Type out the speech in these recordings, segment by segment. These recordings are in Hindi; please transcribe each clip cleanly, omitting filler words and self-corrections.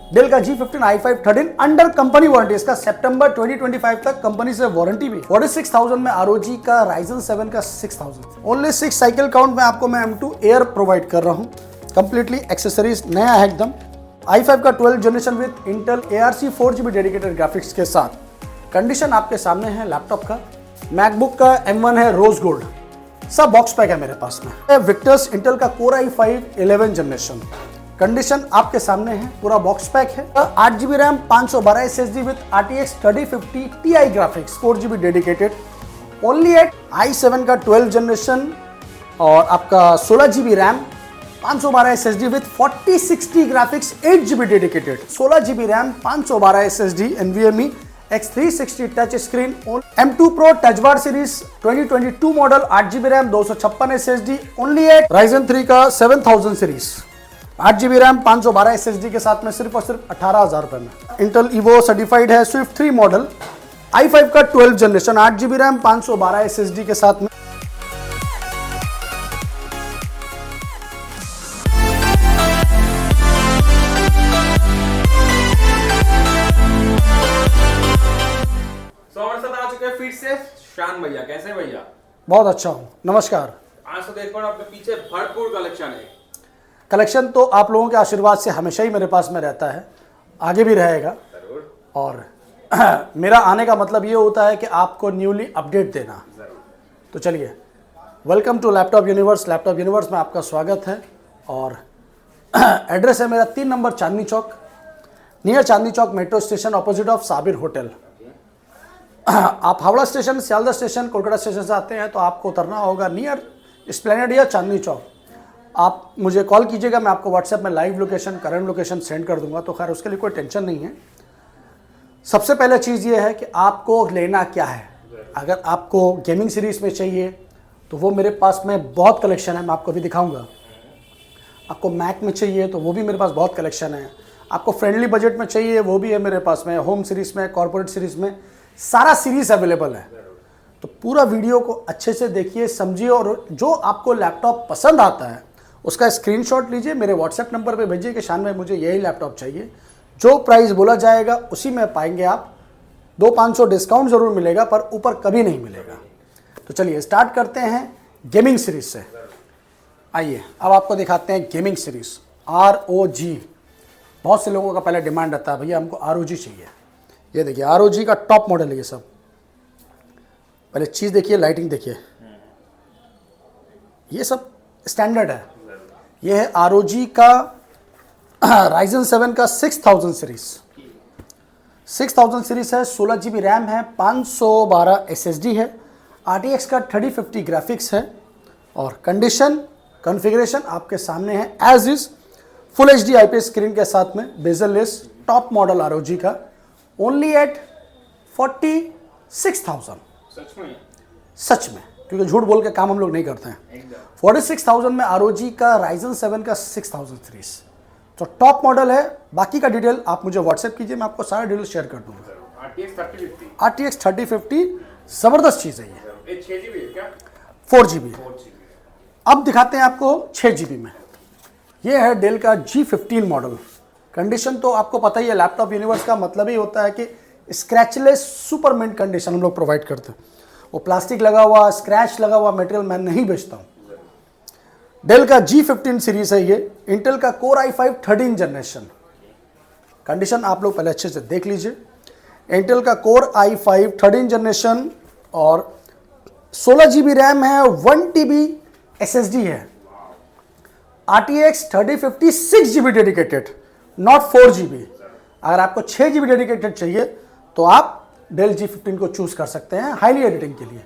डेल का G15 i5 13 under company warranty, इसका सितंबर 2025 तक कंपनी से वारंटी भी। 46,000 में ROG का Ryzen 7 का 6,000, ओनली 6 साइकिल काउंट में आपको मैं M2 एयर प्रोवाइड कर रहा हूँ। कंप्लीटली एक्सेसरीज नया है एकदम। i5 का 12 generation with Intel ARC 4GB dedicated graphics के साथ। कंडीशन आपके सामने है लैपटॉप का। मैकबुक का M1 है रोज गोल्ड, सब बॉक्स पैक है मेरे पास में। विक्टर्स इंटेल का Core i5 11 जनरेशन, कंडीशन आपके सामने है, पूरा बॉक्स पैक है। 8GB RAM 512 SSD with RTX 3050 Ti graphics 4GB dedicated, only at i7 का 12 जनरेशन और आपका 16GB RAM 512 SSD with 4060 graphics 8GB dedicated, 16GB RAM 512 SSD NVMe X360 touch screen. M2 Pro touch bar series 2022 model 8GB RAM 256 SSD, only at Ryzen 3 का 7000 सीरीज 8GB रैम 512 SSD के साथ में सिर्फ और सिर्फ 18,000 रुपए में। इंटेल Evo सर्टिफाइड है Swift 3 मॉडल i5 का 12 जनरेशन 8GB रैम 512 SSD के साथ में। हमारे साथ आ चुके हैं फिर से शान भैया। कैसे भैया? बहुत अच्छा हूँ, नमस्कार। आज तो देख पा रहे हो आपके पीछे भरपूर कलेक्शन है। कलेक्शन तो आप लोगों के आशीर्वाद से हमेशा ही मेरे पास में रहता है, आगे भी रहेगा। और मेरा आने का मतलब ये होता है कि आपको न्यूली अपडेट देना। तो चलिए, welcome to laptop universe. Laptop universe में आपका स्वागत है। और एड्रेस है मेरा 3 number Chandni Chowk, near Chandni Chowk metro station, opposite of Sabir hotel. आप Howrah station, Sealdah station, Kolkata station से आते हैं तो आपको उतरना होगा नियर एस्प्लेनेड या चांदनी चौक। आप मुझे कॉल कीजिएगा, मैं आपको व्हाट्सएप में live location, current location send कर दूंगा। तो खैर उसके लिए कोई टेंशन नहीं है। सबसे पहले चीज़ ये है कि आपको लेना क्या है। अगर आपको गेमिंग सीरीज़ में चाहिए तो वो मेरे पास में बहुत कलेक्शन है, मैं आपको अभी दिखाऊंगा। आपको मैक में चाहिए तो वो भी मेरे पास बहुत कलेक्शन है। आपको फ्रेंडली बजट में चाहिए वो भी है मेरे पास में। होम सीरीज़ में, कॉर्पोरेट सीरीज़ में, सारा सीरीज़ अवेलेबल है। तो पूरा वीडियो को अच्छे से देखिए, समझिए, और जो आपको लैपटॉप पसंद आता है उसका स्क्रीनशॉट लीजिए, मेरे व्हाट्सएप नंबर पे भेजिए कि शान भाई मुझे यही लैपटॉप चाहिए। जो प्राइस बोला जाएगा उसी में पाएंगे आप। 200-500 डिस्काउंट ज़रूर मिलेगा, पर ऊपर कभी नहीं मिलेगा। तो चलिए स्टार्ट करते हैं गेमिंग सीरीज से। आइए अब आपको दिखाते हैं गेमिंग सीरीज ROG। बहुत से लोगों का पहले डिमांड रहता है, भैया हमको ROG चाहिए। ये देखिए ROG का टॉप मॉडल है ये सब। पहले चीज़ देखिए, लाइटिंग देखिए, ये सब स्टैंडर्ड है। ये है ROG का Ryzen 7 का 6000 सीरीज। 6000 सीरीज है, 16GB रैम है, 512 SSD है, RTX का 3050 ग्राफिक्स है। और कंडीशन, कॉन्फ़िगरेशन आपके सामने है as is. Full HD IPS screen के साथ में, bezel less, top model ROG का, ओनली एट 46,000। सच में, क्योंकि झूठ बोल के काम हम लोग नहीं करते हैं। 46,000 में ROG का Ryzen 7 का 6000 सीरीज, तो टॉप मॉडल है। बाकी का डिटेल आप मुझे व्हाट्सएप कीजिए, मैं आपको सारा डिटेल शेयर कर दूंगा। RTX 3050 ज़बरदस्त चीज़ है ये। 6GB है क्या? 4GB। अब दिखाते हैं आपको 6GB में। ये है डेल का G15 मॉडल। कंडीशन तो आपको पता ही है, लैपटॉप यूनिवर्स का मतलब ही होता है कि स्क्रैचलेस सुपर मिंट कंडीशन हम लोग प्रोवाइड करते हैं। वो प्लास्टिक लगा हुआ, स्क्रैच लगा हुआ मटेरियल मैं नहीं बेचता हूँ। डेल का G15 सीरीज है ये, इंटेल का Core i5 13 जनरेशन। कंडीशन आप लोग पहले अच्छे से देख लीजिए। इंटेल का Core i5 13 जनरेशन और 16GB रैम है, 1TB SSD है, RTX 3050 6GB dedicated, not 4GB। अगर आपको 6GB डेडिकेटेड चाहिए तो आप डेल G15 को चूज कर सकते हैं हाईली एडिटिंग के लिए।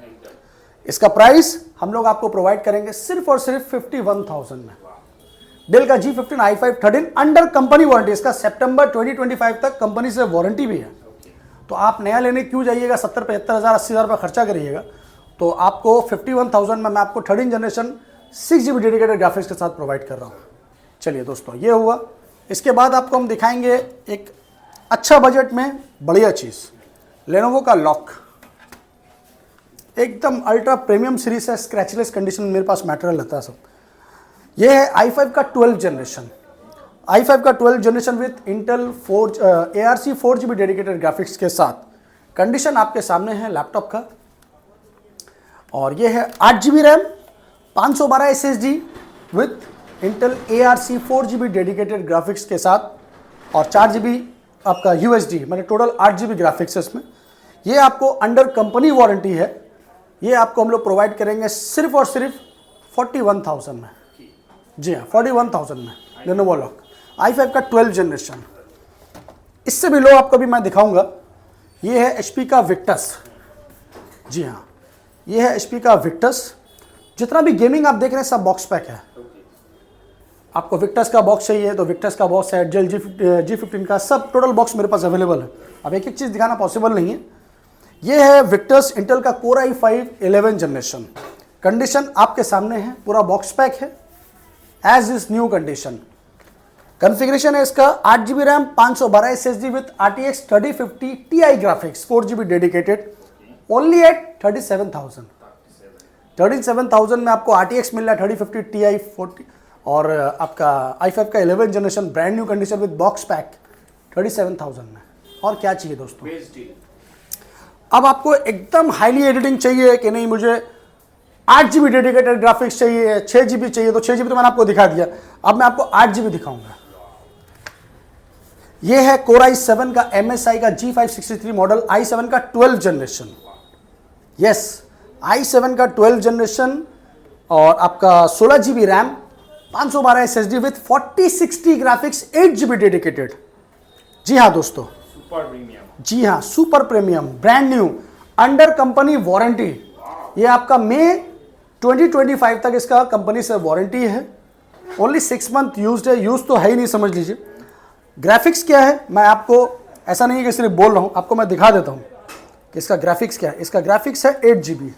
इसका प्राइस हम लोग आपको प्रोवाइड करेंगे सिर्फ और सिर्फ 51,000 में। डेल का G15 i5 13 under company warranty, इसका सितंबर 2025 तक कंपनी से वारंटी भी है। तो आप नया लेने क्यों जाइएगा, 70, 75 हज़ार, 80 हज़ार रुपये खर्चा करिएगा। तो आपको 51,000 में मैं आपको 13 जनरेशन 6GB डेडिकेटेड ग्राफिक्स के साथ प्रोवाइड कर रहा हूँ। चलिए दोस्तों, ये हुआ। इसके बाद आपको हम दिखाएंगे एक अच्छा बजट में बढ़िया चीज़, लेनोवो का लॉक। एकदम अल्ट्रा प्रीमियम सीरीज है, स्क्रैचलेस कंडीशन में मेरे पास मटेरियल रहता है सब। ये है i5 का 12 जनरेशन, i5 का 12 generation with Intel ARC 4GB dedicated graphics के साथ। कंडीशन आपके सामने है लैपटॉप का, और ये है 8GB RAM, 512 SSD with Intel ARC 4GB dedicated graphics के साथ, और 4GB आपका USD, मतलब टोटल 8GB ग्राफिक्स है इसमें। ये आपको अंडर कंपनी वारंटी है, ये आपको हम लोग प्रोवाइड करेंगे सिर्फ और सिर्फ 41,000 में। जी हाँ, 41,000 में लेनोवो लॉक i5 का 12 जनरेशन। इससे भी लो आपको भी मैं दिखाऊंगा। ये है HP का विक्टस। जी हाँ, ये है HP का विक्टस। जितना भी गेमिंग आप देख रहे हैं सब बॉक्स पैक है। आपको विक्टस का बॉक्स चाहिए तो विक्टस का बॉक्स है, डेल G15 का सब टोटल बॉक्स मेरे पास अवेलेबल है। अब एक एक चीज़ दिखाना पॉसिबल नहीं है। ये है विक्टस इंटेल का Core i5 11 जनरेशन। कंडीशन आपके सामने है, पूरा बॉक्स पैक है as is new condition. Configuration है इसका 8GB RAM, 512 SSD with RTX 3050 Ti graphics 4GB dedicated, only at 37,000। 37,000 में आपको RTX मिल रहा है 3050 Ti 40, और आपका i5 का 11 generation brand new condition with box pack 37,000 में। और क्या चाहिए दोस्तों? अब आपको एकदम हाईली एडिटिंग चाहिए कि नहीं, मुझे 8GB डेडिकेटेड ग्राफिक्स चाहिए, 6GB चाहिए, तो 6GB तो मैंने आपको दिखा दिया। अब मैं आपको 8GB दिखाऊंगा। ये है Core i7 का MSI का G563 मॉडल, i7 का 12 जनरेशन। यस, i7 का 12 जनरेशन, और आपका 16GB RAM, 512 SSD with 4060 graphics, 8GB dedicated. जी हाँ दोस्तों, सुपर प्रीमियम। जी हाँ, super premium, brand new, under company warranty. ये आपका मई 2025 तक इसका कंपनी से वारंटी है। ओनली 6 मंथ यूज्ड है, यूज तो है ही नहीं समझ लीजिए। ग्राफिक्स क्या है, मैं आपको ऐसा नहीं है कि सिर्फ बोल रहा हूँ, आपको मैं दिखा देता हूँ कि इसका ग्राफिक्स क्या है। इसका ग्राफिक्स है 8GB।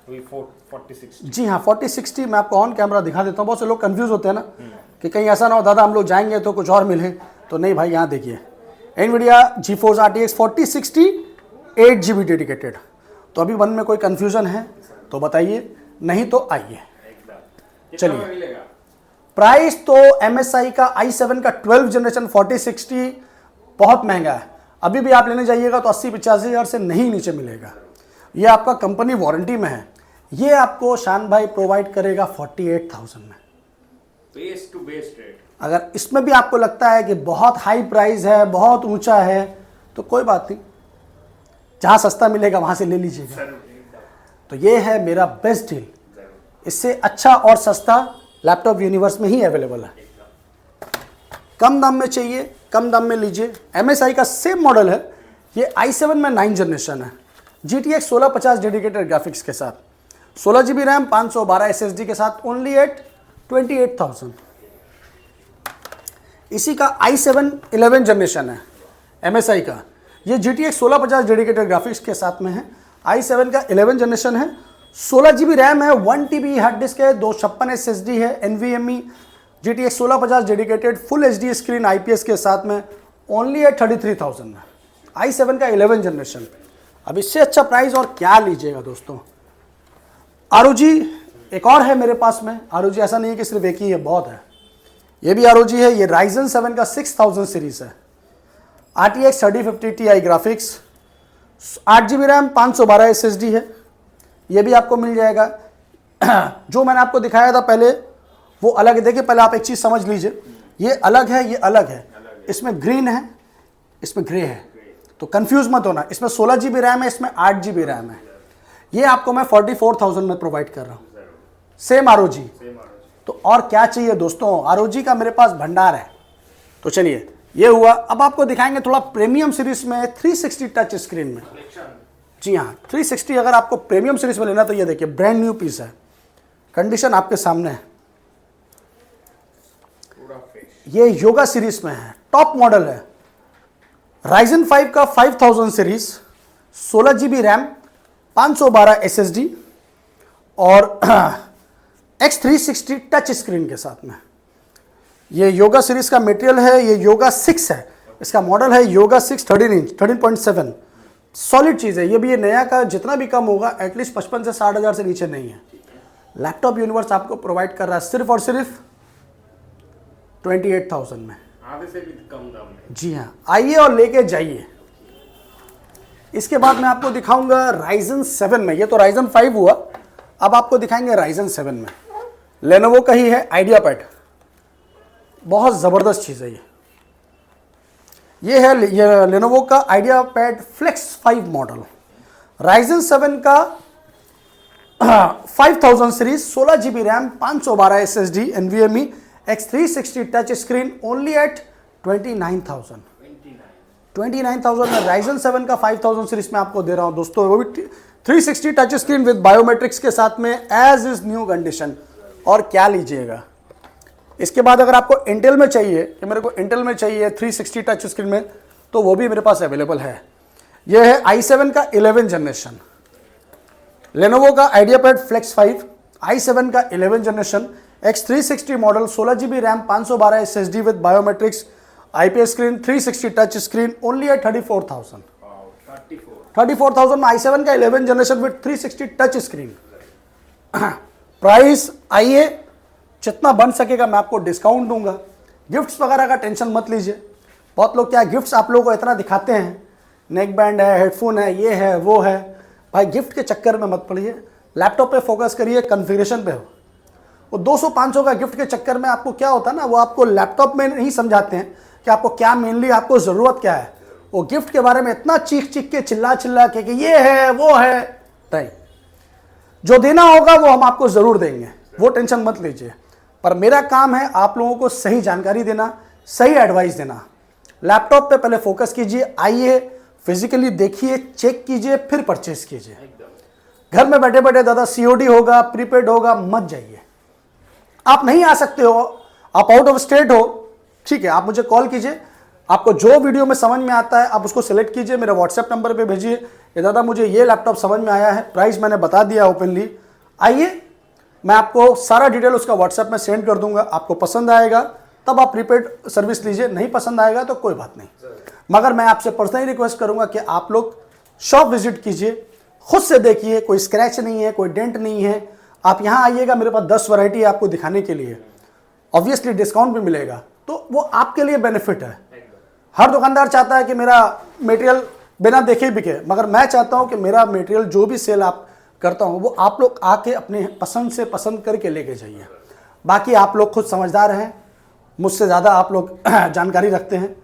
4060। जी हाँ, 4060 मैं आपको ऑन कैमरा दिखा देता हूँ। बहुत से लोग कंफ्यूज होते हैं ना कि कहीं ऐसा ना हो दादा हम लोग जाएंगे तो कुछ और मिले, तो नहीं भाई, यहाँ देखिए NVIDIA GeForce RTX 4060 8GB dedicated. तो अभी मन में कोई कंफ्यूजन है तो बताइए, नहीं तो आइए। चलिए, प्राइस तो MSI का i7 का 12 जनरेशन 4060 बहुत महंगा है। अभी भी आप लेने जाइएगा तो 80-85 हज़ार से नहीं नीचे मिलेगा। ये आपका कंपनी वारंटी में है। ये आपको शान भाई प्रोवाइड करेगा 48,000 में, बेस टू बेस रेट। अगर इसमें भी आपको लगता है कि बहुत हाई प्राइस है, बहुत ऊंचा है, तो कोई बात नहीं, जहां सस्ता मिलेगा वहां से ले लीजिएगा। तो ये है मेरा बेस्ट डील। इससे अच्छा और सस्ता लैपटॉप यूनिवर्स में ही अवेलेबल है। कम दाम में चाहिए, कम दाम में लीजिए। MSI का सेम मॉडल है, ये i7 में 9 जनरेशन है, GTX 1650 डेडिकेटेड ग्राफिक्स के साथ, 16GB रैम, 512 SSD के साथ, ओनली एट 28,000। इसी का i7 11 जनरेशन है MSI का, ये GTX 1650 डेडिकेटेड ग्राफिक्स के साथ में है। i7 का 11 जनरेशन है, 16GB रैम है, 1TB हार्ड डिस्क है, 256 SSD है, NVMe, GTX 1650 dedicated full HD screen IPS के साथ में, ओनली एट 33,000 में। i7 का 11 जनरेशन। अब इससे अच्छा प्राइस और क्या लीजिएगा दोस्तों? ROG एक और है मेरे पास में। ROG ऐसा नहीं है कि सिर्फ एक ही है, बहुत है। ये भी ROG है, ये Ryzen 7 का 6000 सीरीज है, RTX 3050 Ti graphics, 8GB RAM, 512 SSD है। ये भी आपको मिल जाएगा। जो मैंने आपको दिखाया था पहले वो अलग है। देखिए, पहले आप एक चीज़ समझ लीजिए, ये अलग है, ये अलग है। इसमें ग्रीन है, इसमें ग्रे है, तो कंफ्यूज मत होना। इसमें 16GB रैम है, इसमें 8GB रैम है। ये आपको मैं 44,000 में प्रोवाइड कर रहा हूँ, सेम ROG। तो और क्या चाहिए दोस्तों? ROG का मेरे पास भंडार है। तो चलिए, ये हुआ। अब आपको दिखाएंगे थोड़ा प्रीमियम सीरीज में 360 टच स्क्रीन में। जी हाँ, 360 अगर आपको प्रीमियम सीरीज में लेना तो ये देखिए, ब्रांड न्यू पीस है, कंडीशन आपके सामने है। ये योगा सीरीज में है, टॉप मॉडल है। Ryzen 5 का 5000 सीरीज, 16GB रैम, 512 SSD और X360 टच स्क्रीन के साथ में। ये योगा सीरीज का मटेरियल है, ये योगा 6 है, इसका मॉडल है योगा 6 13 इंच 13.7। सॉलिड चीज़ है। ये भी ये नया का जितना भी कम होगा एटलीस्ट 55 से 60 हज़ार से नीचे नहीं है। लैपटॉप यूनिवर्स आपको प्रोवाइड कर रहा है सिर्फ और सिर्फ 28,000 में। आधे से भी कम दाम में। जी हाँ, आइए और लेके जाइए। इसके बाद मैं आपको दिखाऊंगा Ryzen 7 में। ये तो Ryzen 5 हुआ, अब आपको दिखाएंगे Ryzen 7 में। लेनोवो का ही है आइडिया पैड, बहुत ज़बरदस्त चीज़ है ये है ये लेनोवो का IdeaPad Flex 5 model. Ryzen 7 का 5000 series, 16 GB RAM, 512 SSD, NVMe, X360 touch screen, only at 29,000 में Ryzen 7 का 5000 सीरीज में आपको दे रहा हूं दोस्तों, वो भी 360 टच स्क्रीन विद बायोमेट्रिक्स के साथ में, एज इज न्यू कंडीशन। और क्या लीजिएगा इसके बाद, अगर आपको इंटेल में चाहिए कि मेरे को इंटेल में चाहिए 360 टच स्क्रीन में, तो वो भी मेरे पास अवेलेबल है। यह है i7 का 11 जनरेशन, लेनोवो का आइडिया पैड फ्लेक्स 5, i7 का 11 generation, X360 model, 16 GB RAM, 512 SSD with biometrics, IPS screen, 360 touch screen, only at 34,000 में i7 का 11 generation with 360 touch screen. Price आइए, जितना बन सकेगा मैं आपको डिस्काउंट दूंगा। गिफ्ट्स वगैरह का टेंशन मत लीजिए। बहुत लोग क्या गिफ्ट्स आप लोगों को इतना दिखाते हैं, नेक बैंड है, हेडफोन है, ये है, वो है। भाई गिफ्ट के चक्कर में मत पड़िए, लैपटॉप पे फोकस करिए, कॉन्फ़िगरेशन पे हो। वो 200-500 का गिफ्ट के चक्कर में आपको क्या होता है ना, वो आपको लैपटॉप में नहीं समझाते हैं कि आपको क्या मेनली आपको ज़रूरत क्या है। वो गिफ्ट के बारे में इतना चीख के चिल्ला के कि ये है वो है, नहीं। जो देना होगा वो हम आपको ज़रूर देंगे, वो टेंशन मत लीजिए। पर मेरा काम है आप लोगों को सही जानकारी देना, सही एडवाइस देना। लैपटॉप पे पहले फोकस कीजिए, आइए फिजिकली देखिए, चेक कीजिए, फिर परचेस कीजिए। घर में बैठे बैठे दादा COD होगा, प्रीपेड होगा, मत जाइए। आप नहीं आ सकते हो, आप आउट ऑफ स्टेट हो, ठीक है, आप मुझे कॉल कीजिए। आपको जो वीडियो में समझ में आता है आप उसको सिलेक्ट कीजिए, मेरे व्हाट्सएप नंबर पे भेजिए, ये दादा मुझे ये लैपटॉप समझ में आया है, प्राइस मैंने बता दिया ओपनली, आइए मैं आपको सारा डिटेल उसका व्हाट्सएप में सेंड कर दूंगा। आपको पसंद आएगा तब आप प्रीपेड सर्विस लीजिए, नहीं पसंद आएगा तो कोई बात नहीं। मगर मैं आपसे पर्सनली रिक्वेस्ट करूंगा कि आप लोग शॉप विजिट कीजिए, खुद से देखिए, कोई स्क्रैच नहीं है, कोई डेंट नहीं है। आप यहाँ आइएगा, मेरे पास 10 वैरायटी है आपको दिखाने के लिए, ऑब्वियसली डिस्काउंट भी मिलेगा, तो वो आपके लिए बेनिफिट है। हर दुकानदार चाहता है कि मेरा मटेरियल बिना देखे बिके, मगर मैं चाहता हूँ कि मेरा मटेरियल जो भी सेल आप करता हूँ वो आप लोग आके अपने पसंद से पसंद करके लेके जाइए। बाकी आप लोग खुद समझदार हैं, मुझसे ज़्यादा आप लोग जानकारी रखते हैं।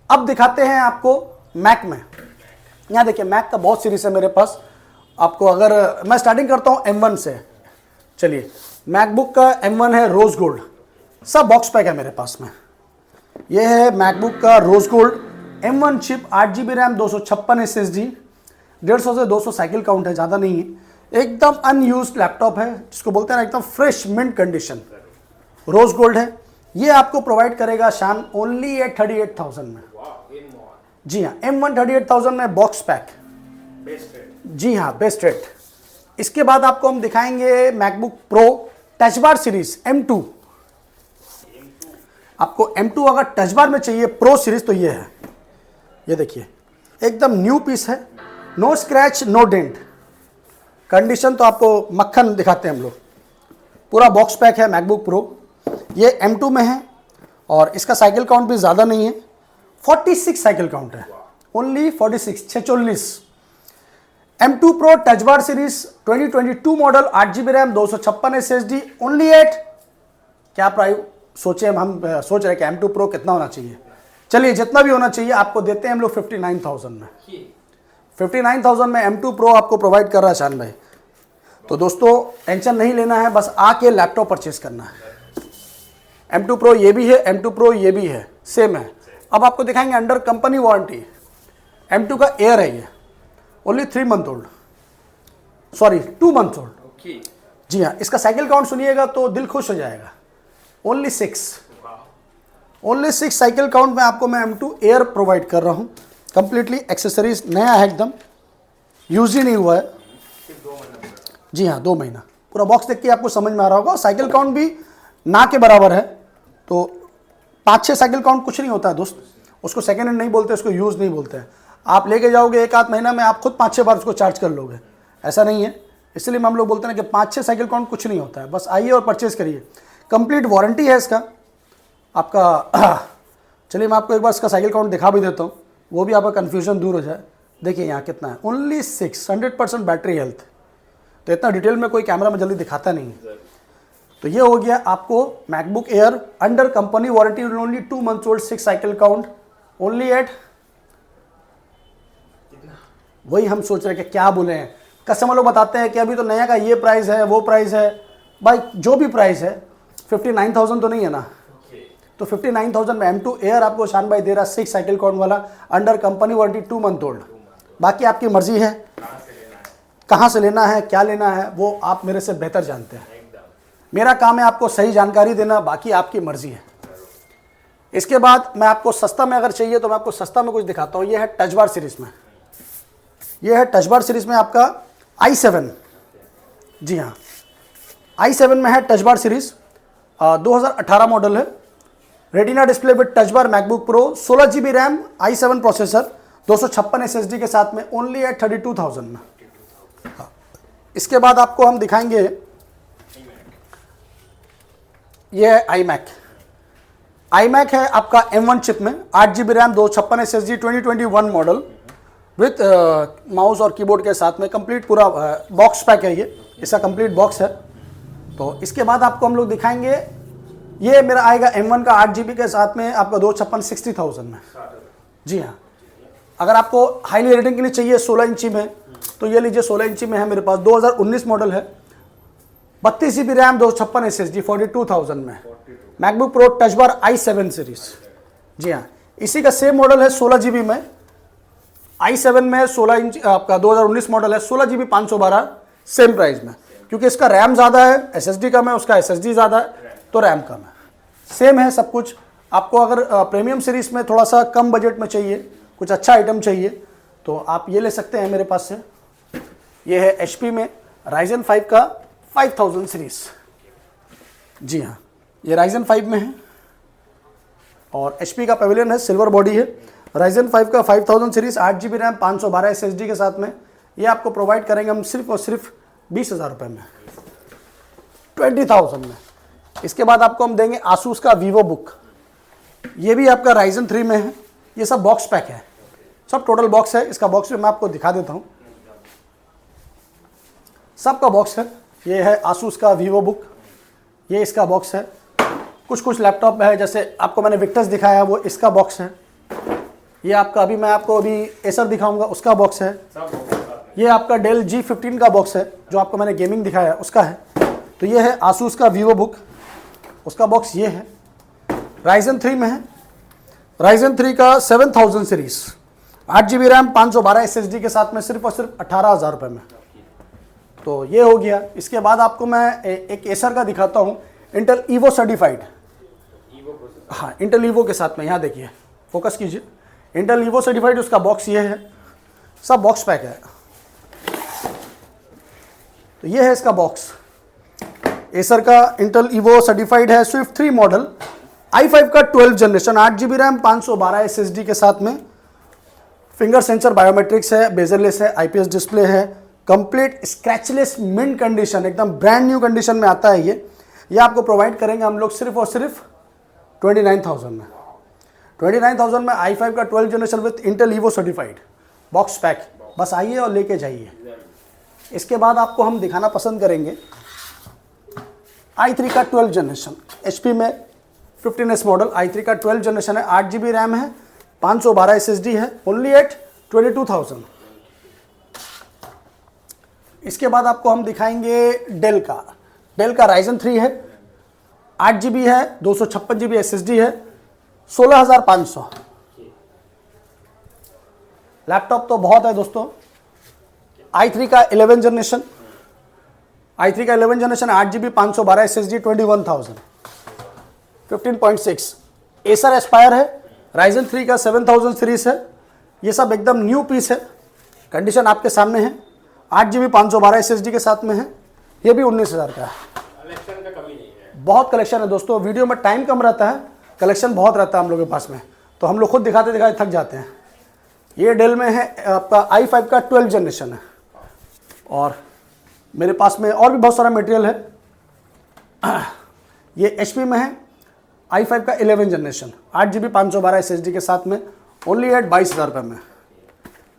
अब दिखाते हैं आपको मैक में। यहाँ देखिए मैक का बहुत सीरीज है मेरे पास। आपको अगर मैं स्टार्टिंग करता हूँ M1 से, चलिए मैकबुक का M1 है रोज गोल्ड, सब बॉक्स पैक है मेरे पास में। ये है मैकबुक का rose gold M1 chip, 8 GB RAM, 256 SSD, 150 से 200 साइकिल काउंट है, ज़्यादा नहीं है। एकदम अनयूज्ड लैपटॉप है, जिसको बोलते हैं ना एकदम fresh mint condition, rose gold है। ये आपको प्रोवाइड करेगा शान ओनली एट 38,000 में। जी हाँ, M1 38,000 में बॉक्स पैक, जी हाँ बेस्ट रेट। इसके बाद आपको हम दिखाएंगे MacBook Pro touch bar series M2। आपको M2 अगर टच बार में चाहिए प्रो सीरीज तो ये है, ये देखिए एकदम न्यू पीस है, no scratch no dent, condition तो आपको मक्खन दिखाते हैं हम लोग। पूरा बॉक्स पैक है मैकबुक प्रो, ये M2 में है और इसका साइकिल काउंट भी ज़्यादा नहीं है, 46 साइकिल काउंट है, only 46, 46। M2 pro touch bar series 2022 model, 8 GB RAM, 256 SSD, only eight, क्या प्राइस सोचे हम सोच रहे हैं कि M2 प्रो कितना होना चाहिए, चलिए जितना भी होना चाहिए आपको देते हैं हम लोग 59,000 में। 59,000 में M2 प्रो आपको प्रोवाइड कर रहा है शान भाई। तो दोस्तों टेंशन नहीं लेना है, बस आके लैपटॉप परचेस करना है। M2 प्रो ये भी है, M2 प्रो ये भी है, सेम है। अब आपको दिखाएंगे अंडर कंपनी वारंटी, M2 का एयर है ये, only 3 month old, sorry 2 month old. जी हाँ, इसका साइकिल काउंट सुनिएगा तो दिल खुश हो जाएगा, ओनली 6 साइकिल काउंट में आपको मैं M2 एयर प्रोवाइड कर रहा हूँ। कंप्लीटली एक्सेसरीज नया है, एकदम यूज ही नहीं हुआ है। जी हाँ 2 महीना, पूरा बॉक्स देख के आपको समझ में आ रहा होगा। साइकिल काउंट भी ना के बराबर है, तो 5-6 साइकिल काउंट कुछ नहीं होता है दोस्त, उसको सेकेंड हैंड नहीं बोलते, उसको यूज़ नहीं बोलते हैं। आप लेके जाओगे 1-8 महीना में आप खुद 5-6 बार उसको चार्ज कर लोगे, ऐसा नहीं है। इसलिए हम लोग बोलते हैं कि 5-6 साइकिल काउंट कुछ नहीं होता है, बस आइए और परचेज करिए। कंप्लीट वारंटी है इसका, आपका चलिए मैं आपको एक बार इसका साइकिल काउंट दिखा भी देता हूँ, वो भी आपका कन्फ्यूजन दूर हो जाए। देखिए यहाँ कितना है, ओनली 600% बैटरी हेल्थ। तो इतना डिटेल में कोई कैमरा में जल्दी दिखाता नहीं है। तो ये हो गया आपको MacBook Air under company warranty, only 2 months old, 6 cycle count, only eight, वही हम सोच रहे हैं कि क्या बोले हैं। कस्टमर लोग बताते हैं कि अभी तो नया का ये प्राइस है, वो प्राइस है। भाई जो भी प्राइस है 59,000 तो नहीं है ना। तो 59,000 में M2 एयर आपको शान भाई दे रहा, 6 साइकिल काउंट वाला, under company warranty, 2 month old. बाकी आपकी मर्जी है कहाँ से लेना है, क्या लेना है, वो आप मेरे से बेहतर जानते हैं। मेरा काम है आपको सही जानकारी देना, बाकी आपकी मर्जी है। इसके बाद मैं आपको सस्ता में अगर चाहिए तो मैं आपको सस्ता में कुछ दिखाता हूँ। ये है टच बार सीरीज में, ये है टच बार सीरीज में आपका i7। जी हाँ, i7 में है टच बार सीरीज, 2018 मॉडल है। Retina display with touch bar MacBook pro, 16 GB RAM, i7 processor, 256 SSD के साथ में, ओनली एट 32,000 में। इसके बाद आपको हम दिखाएंगे, ये है iMac है आपका M1 चिप में, 8 GB RAM, 256 SSD, 2021 model with mouse और कीबोर्ड के साथ में, कंप्लीट पूरा बॉक्स पैक है। ये इसका कंप्लीट बॉक्स है। तो इसके बाद आपको हम लोग दिखाएंगे, ये मेरा आएगा M1 का 8 GB के साथ में, आपका 256 60,000 में। जी हाँ, अगर आपको हाईली रेटिंग के लिए चाहिए 16 इंची में तो ये लीजिए, 16 इंची में है मेरे पास, 2019 मॉडल है, 32 GB रैम, 256 SSD, 42,000 में। MacBook Pro touch Bar i7 series. जी हाँ, इसी का सेम मॉडल है 16 GB में, i7 में 16 इंच आपका 2019 मॉडल है, 16 GB 512, सेम प्राइस में। क्योंकि इसका रैम ज़्यादा है, SSD कम है, उसका SSD ज़्यादा है तो रैम कम है। सेम है सब कुछ। आपको अगर प्रीमियम सीरीज में थोड़ा सा कम बजट में चाहिए, कुछ अच्छा आइटम चाहिए, तो आप ये ले सकते हैं मेरे पास से। ये है HP में Ryzen 5 का 5000 सीरीज। जी हाँ, ये Ryzen 5 में है और HP का पेविलियन है, सिल्वर बॉडी है। Ryzen 5 का 5000 सीरीज, 8 GB रैम, 512 SSD के साथ में, ये आपको प्रोवाइड करेंगे हम सिर्फ और सिर्फ 20,000 रुपये में, 20,000 में। इसके बाद आपको हम देंगे Asus का Vivo Book, ये भी आपका Ryzen 3 में है। ये सब बॉक्स पैक है, सब टोटल बॉक्स है। इसका बॉक्स भी मैं आपको दिखा देता हूँ, सबका बॉक्स है। ये है Asus का Vivo Book, ये इसका बॉक्स है। कुछ लैपटॉप है, जैसे आपको मैंने विक्टर्स दिखाया, वो इसका बॉक्स है। ये आपका मैं आपको अभी एसर दिखाऊंगा, उसका बॉक्स है। ये आपका डेल G15 का बॉक्स है, जो आपको मैंने गेमिंग दिखाया उसका है। तो ये है Asus का Vivo Book, उसका बॉक्स ये है। Ryzen 3 में है, Ryzen 3 का 7000 सीरीज, 8 GB रैम, 512 SSD के साथ में, सिर्फ और सिर्फ 18,000 रुपये में। तो ये हो गया। इसके बाद आपको मैं एक एसर का दिखाता हूँ, इंटेल ईवो सर्टिफाइड। हाँ, इंटेल ईवो के साथ में, यहाँ देखिए, फोकस कीजिए, इंटेल ईवो सर्टिफाइड, उसका बॉक्स ये है, सब बॉक्स पैक है। तो ये है इसका बॉक्स, एसर का इंटेल ईवो सर्टिफाइड है, स्विफ्ट 3 मॉडल, i5 का 12 जनरेशन, 8 GB रैम, 512 SSD के साथ में, फिंगर सेंसर, बायोमेट्रिक्स है, बेजरलेस है, IPS डिस्प्ले है, कंप्लीट स्क्रैचलेस मिंट कंडीशन, एकदम ब्रांड न्यू कंडीशन में आता है ये आपको प्रोवाइड करेंगे हम लोग सिर्फ और सिर्फ 29,000 में। 29,000 में i5 का 12 generation with Intel evo certified, box pack. बस आइए और लेके जाइए। इसके बाद आपको हम दिखाना पसंद करेंगे i3 का 12 जनरेशन, HP में 15S मॉडल, i3 का 12 जनरेशन है, 8 GB रैम है, 512 SSD है, ओनली एट 22,000। इसके बाद आपको हम दिखाएंगे डेल का Ryzen 3 है, 8 GB है, 256 GB SSD है, 16,500। लैपटॉप तो बहुत है दोस्तों। i3 का 11 जनरेशन, i3 का 11 generation, 8 GB, 512 SSD, 21,000, 15.6। Acer Aspire है, Ryzen 3 का 7000 सीरीज है। ये सब एकदम न्यू पीस है, कंडीशन आपके सामने है, 8 GB 512 SSD के साथ में है। ये भी 19,000 का है। कलेक्शन का कमी नहीं है, बहुत कलेक्शन है दोस्तों। वीडियो में टाइम कम रहता है, कलेक्शन बहुत रहता है हम लोगों के पास में, तो हम लोग खुद दिखाते दिखाते थक जाते हैं। ये डेल में है, आपका i5 का 12 जनरेशन है, और मेरे पास में और भी बहुत सारा मटेरियल है। ये HP में है, i5 का 11 जनरेशन 8GB 512 SSD के साथ में ओनली एट 22,000 रुपये में।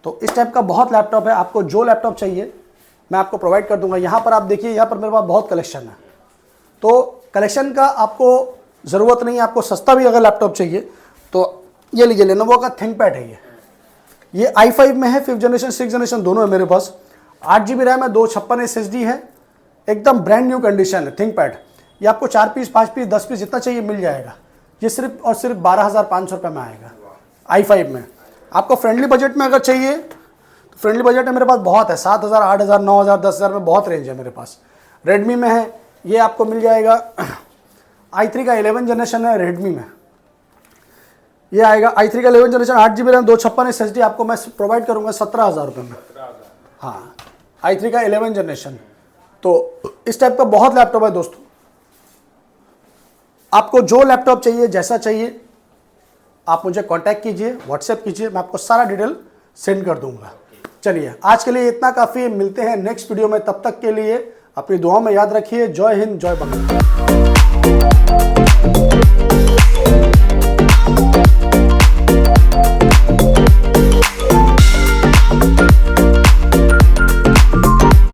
तो इस टाइप का बहुत लैपटॉप है, आपको जो लैपटॉप चाहिए मैं आपको प्रोवाइड कर दूंगा। यहाँ पर आप देखिए, यहाँ पर मेरे पास बहुत कलेक्शन है, तो कलेक्शन का आपको ज़रूरत नहीं है। आपको सस्ता भी अगर लैपटॉप चाहिए तो ये लीजिए, लेनोवो का थिंकपैड है ये i5 में है, 5th जनरेशन 6th जनरेशन दोनों है मेरे पास। 8GB रैम है, 256 SSD है, एकदम ब्रांड न्यू कंडीशन है थिंकपैड। ये आपको 4 पीस 5 पीस 10 पीस जितना चाहिए मिल जाएगा। ये सिर्फ और सिर्फ 12,500 रुपये में आएगा i5 में। आपको फ्रेंडली बजट में अगर चाहिए तो फ्रेंडली बजट में मेरे पास बहुत है, 7,000 8,000 9,000 10,000 में बहुत रेंज है मेरे पास। रेडमी में है, ये आपको मिल जाएगा i3 का 11 जनरेशन है रेडमी में, ये आएगा i3 का 11 जनरेशन 8GB रैम 256 SSD आपको मैं प्रोवाइड करूँगा 17,000 रुपये में। हाँ, i3 का 11 जनरेशन। तो इस टाइप का बहुत लैपटॉप है दोस्तों, आपको जो लैपटॉप चाहिए जैसा चाहिए आप मुझे कांटेक्ट कीजिए, व्हाट्सएप कीजिए, मैं आपको सारा डिटेल सेंड कर दूंगा। चलिए आज के लिए इतना काफ़ी, मिलते हैं नेक्स्ट वीडियो में, तब तक के लिए अपनी दुआओं में याद रखिए। जय हिंद, जय बंगाल।